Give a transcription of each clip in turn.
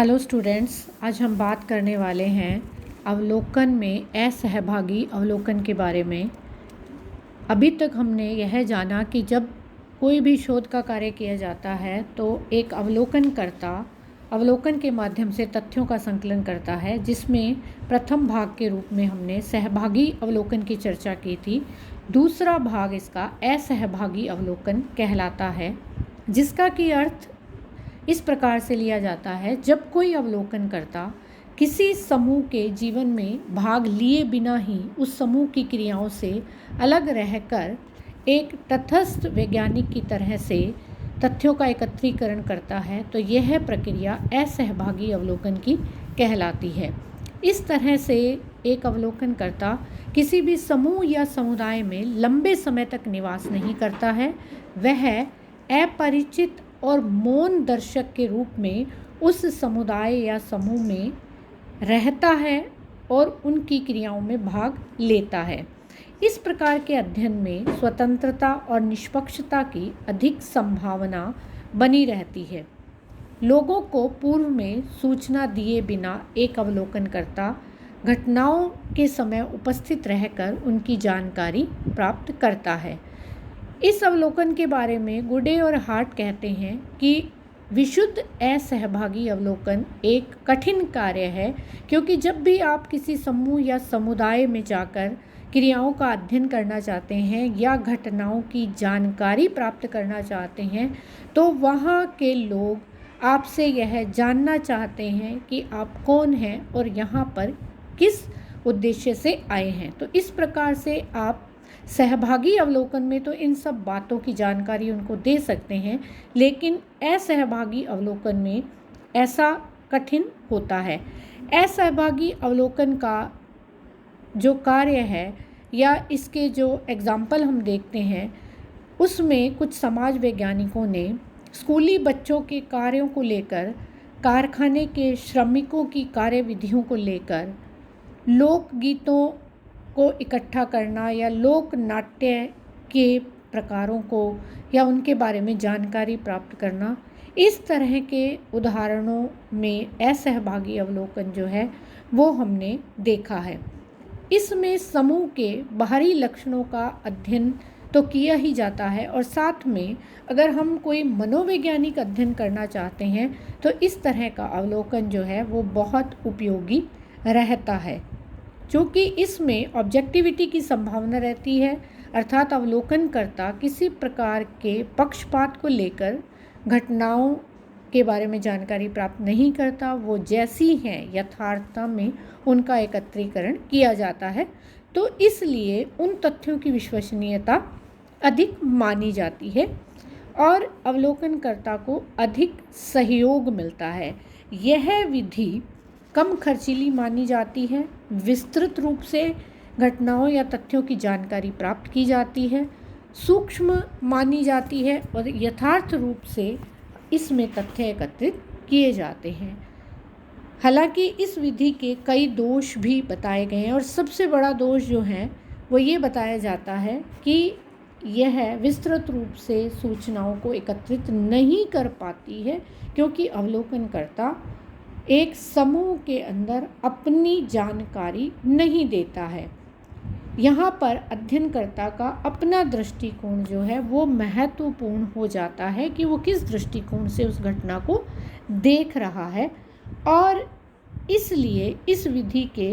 Hello students, आज हम बात करने वाले हैं अवलोकन में असहभागी अवलोकन के बारे में। अभी तक हमने यह जाना कि जब कोई भी शोध का कार्य किया जाता है तो एक अवलोकनकर्ता अवलोकन के माध्यम से तथ्यों का संकलन करता है, जिसमें प्रथम भाग के रूप में हमने सहभागी अवलोकन की चर्चा की थी। दूसरा भाग इसका असहभागी अवलोकन कहलाता है, जिसका कि अर्थ इस प्रकार से लिया जाता है: जब कोई अवलोकनकर्ता किसी समूह के जीवन में भाग लिए बिना ही उस समूह की क्रियाओं से अलग रहकर एक तटस्थ वैज्ञानिक की तरह से तथ्यों का एकत्रीकरण करता है, तो यह प्रक्रिया असहभागी अवलोकन की कहलाती है। इस तरह से एक अवलोकनकर्ता किसी भी समूह या समुदाय में लंबे समय तक निवास नहीं करता है। वह अपरिचित और मौन दर्शक के रूप में उस समुदाय या समूह में रहता है और उनकी क्रियाओं में भाग लेता है। इस प्रकार के अध्ययन में स्वतंत्रता और निष्पक्षता की अधिक संभावना बनी रहती है। लोगों को पूर्व में सूचना दिए बिना एक अवलोकनकर्ता घटनाओं के समय उपस्थित रहकर उनकी जानकारी प्राप्त करता है। इस अवलोकन के बारे में गुडे और हार्ट कहते हैं कि विशुद्ध असहभागी अवलोकन एक कठिन कार्य है, क्योंकि जब भी आप किसी समूह या समुदाय में जाकर क्रियाओं का अध्ययन करना चाहते हैं या घटनाओं की जानकारी प्राप्त करना चाहते हैं, तो वहाँ के लोग आपसे यह जानना चाहते हैं कि आप कौन हैं और यहाँ पर किस उद्देश्य से आए हैं। तो इस प्रकार से आप सहभागी अवलोकन में तो इन सब बातों की जानकारी उनको दे सकते हैं, लेकिन असहभागी अवलोकन में ऐसा कठिन होता है। असहभागी अवलोकन का जो कार्य है या इसके जो एग्जाम्पल हम देखते हैं, उसमें कुछ समाज वैज्ञानिकों ने स्कूली बच्चों के कार्यों को लेकर, कारखाने के श्रमिकों की कार्यविधियों को लेकर, लोकगीतों को इकट्ठा करना या लोक नाट्य के प्रकारों को या उनके बारे में जानकारी प्राप्त करना, इस तरह के उदाहरणों में असहभागी अवलोकन जो है वो हमने देखा है। इसमें समूह के बाहरी लक्षणों का अध्ययन तो किया ही जाता है, और साथ में अगर हम कोई मनोवैज्ञानिक अध्ययन करना चाहते हैं तो इस तरह का अवलोकन जो है वो बहुत उपयोगी रहता है, क्योंकि इसमें ऑब्जेक्टिविटी की संभावना रहती है। अर्थात अवलोकनकर्ता किसी प्रकार के पक्षपात को लेकर घटनाओं के बारे में जानकारी प्राप्त नहीं करता, वो जैसी हैं यथार्थता में उनका एकत्रीकरण किया जाता है। तो इसलिए उन तथ्यों की विश्वसनीयता अधिक मानी जाती है और अवलोकनकर्ता को अधिक सहयोग मिलता है। यह विधि कम खर्चीली मानी जाती है, विस्तृत रूप से घटनाओं या तथ्यों की जानकारी प्राप्त की जाती है, सूक्ष्म मानी जाती है और यथार्थ रूप से इसमें तथ्य एकत्रित किए जाते हैं। हालांकि इस विधि के कई दोष भी बताए गए हैं, और सबसे बड़ा दोष जो है वो ये बताया जाता है कि यह विस्तृत रूप से सूचनाओं को एकत्रित नहीं कर पाती है, क्योंकि अवलोकनकर्ता एक समूह के अंदर अपनी जानकारी नहीं देता है। यहाँ पर अध्ययनकर्ता का अपना दृष्टिकोण जो है वो महत्वपूर्ण हो जाता है कि वो किस दृष्टिकोण से उस घटना को देख रहा है, और इसलिए इस विधि के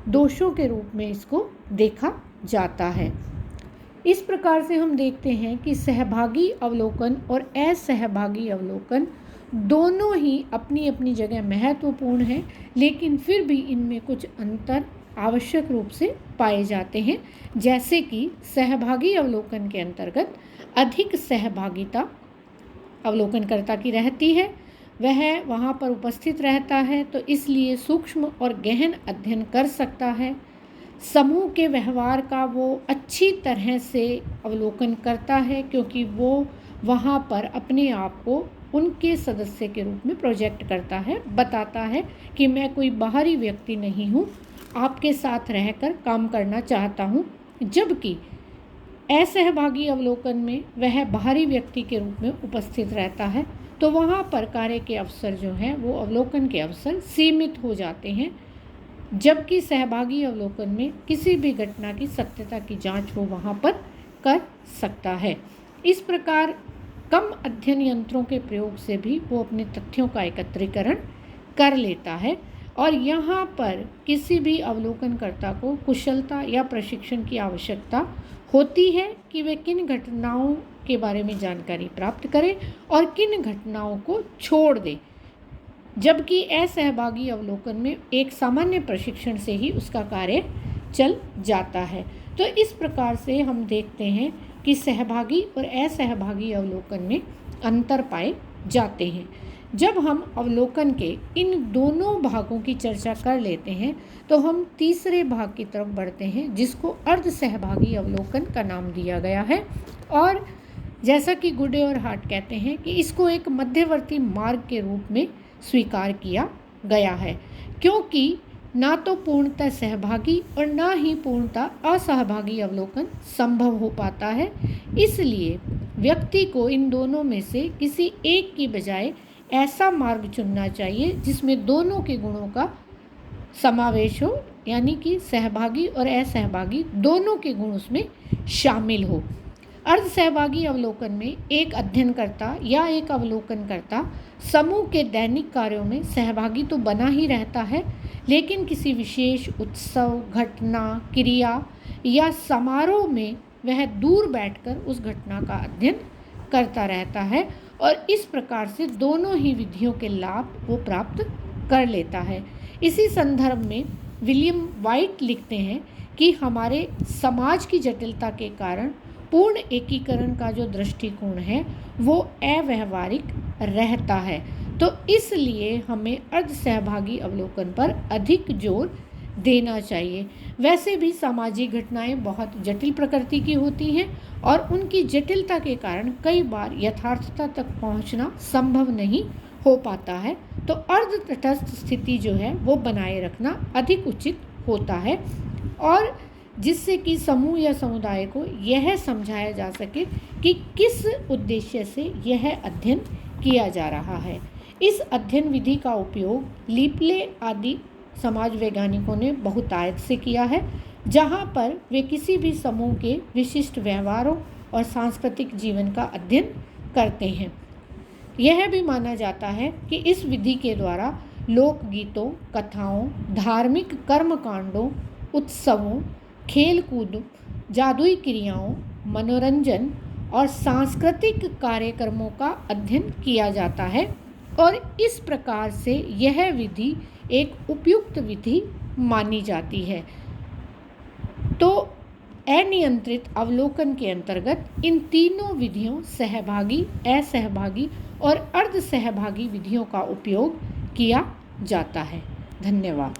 दोषों के रूप में इसको देखा जाता है। इस प्रकार से हम देखते हैं कि सहभागी अवलोकन और असहभागी अवलोकन दोनों ही अपनी अपनी जगह महत्वपूर्ण हैं, लेकिन फिर भी इनमें कुछ अंतर आवश्यक रूप से पाए जाते हैं। जैसे कि सहभागी अवलोकन के अंतर्गत अधिक सहभागिता अवलोकनकर्ता की रहती है, वह वहाँ पर उपस्थित रहता है, तो इसलिए सूक्ष्म और गहन अध्ययन कर सकता है। समूह के व्यवहार का वो अच्छी तरह से अवलोकन करता है, क्योंकि वो वहाँ पर अपने आप को उनके सदस्य के रूप में प्रोजेक्ट करता है, बताता है कि मैं कोई बाहरी व्यक्ति नहीं हूँ, आपके साथ रहकर काम करना चाहता हूँ। जबकि असहभागी अवलोकन में वह बाहरी व्यक्ति के रूप में उपस्थित रहता है, तो तो वहाँ पर कार्य के अवसर जो हैं वो अवलोकन के अवसर सीमित हो जाते हैं, जबकि सहभागी अवलोकन में किसी भी घटना की सत्यता की जांच वो वहाँ पर कर सकता है। इस प्रकार कम अध्ययन यंत्रों के प्रयोग से भी वो अपने तथ्यों का एकत्रीकरण कर लेता है और यहाँ पर किसी भी अवलोकनकर्ता को कुशलता या प्रशिक्षण की आवश्यकता होती है कि वे किन घटनाओं के बारे में जानकारी प्राप्त करे और किन घटनाओं को छोड़ दे, जबकि असहभागी अवलोकन में एक सामान्य प्रशिक्षण से ही उसका कार्य चल जाता है। तो इस प्रकार से हम देखते हैं कि सहभागी और असहभागी अवलोकन में अंतर पाए जाते हैं। जब हम अवलोकन के इन दोनों भागों की चर्चा कर लेते हैं तो हम तीसरे भाग की तरफ बढ़ते हैं, जिसको अर्ध सहभागी अवलोकन का नाम दिया गया है। और जैसा कि गुडे और हार्ट कहते हैं कि इसको एक मध्यवर्ती मार्ग के रूप में स्वीकार किया गया है, क्योंकि ना तो पूर्णतः सहभागी और ना ही पूर्णतः असहभागी अवलोकन संभव हो पाता है। इसलिए व्यक्ति को इन दोनों में से किसी एक की बजाय ऐसा मार्ग चुनना चाहिए जिसमें दोनों के गुणों का समावेश हो, यानी कि सहभागी और असहभागी दोनों के गुण उसमें शामिल हो। अर्ध सहभागी अवलोकन में एक अध्ययनकर्ता या एक अवलोकनकर्ता समूह के दैनिक कार्यों में सहभागी तो बना ही रहता है, लेकिन किसी विशेष उत्सव, घटना, क्रिया या समारोह में वह दूर बैठकर उस घटना का अध्ययन करता रहता है और इस प्रकार से दोनों ही विधियों के लाभ वो प्राप्त कर लेता है। इसी संदर्भ में विलियम वाइट लिखते हैं कि हमारे समाज की जटिलता के कारण पूर्ण एकीकरण का जो दृष्टिकोण है वो अव्यावहारिक रहता है, तो इसलिए हमें अर्ध सहभागी अवलोकन पर अधिक जोर देना चाहिए। वैसे भी सामाजिक घटनाएं बहुत जटिल प्रकृति की होती हैं और उनकी जटिलता के कारण कई बार यथार्थता तक पहुंचना संभव नहीं हो पाता है, तो अर्ध तटस्थ स्थिति जो है वो बनाए रखना अधिक उचित होता है, और जिससे कि समूह या समुदाय को यह समझाया जा सके कि किस उद्देश्य से यह अध्ययन किया जा रहा है। इस अध्ययन विधि का उपयोग लीपले आदि समाज वैज्ञानिकों ने बहुतायत से किया है, जहाँ पर वे किसी भी समूह के विशिष्ट व्यवहारों और सांस्कृतिक जीवन का अध्ययन करते हैं। यह भी माना जाता है कि इस विधि के द्वारा लोकगीतों, कथाओं, धार्मिक कर्मकांडों, उत्सवों, खेल कूद, जादुई क्रियाओं, मनोरंजन और सांस्कृतिक कार्यक्रमों का अध्ययन किया जाता है और इस प्रकार से यह विधि एक उपयुक्त विधि मानी जाती है। तो अनियंत्रित अवलोकन के अंतर्गत इन तीनों विधियों सहभागी, असहभागी और अर्ध सहभागी विधियों का उपयोग किया जाता है। धन्यवाद।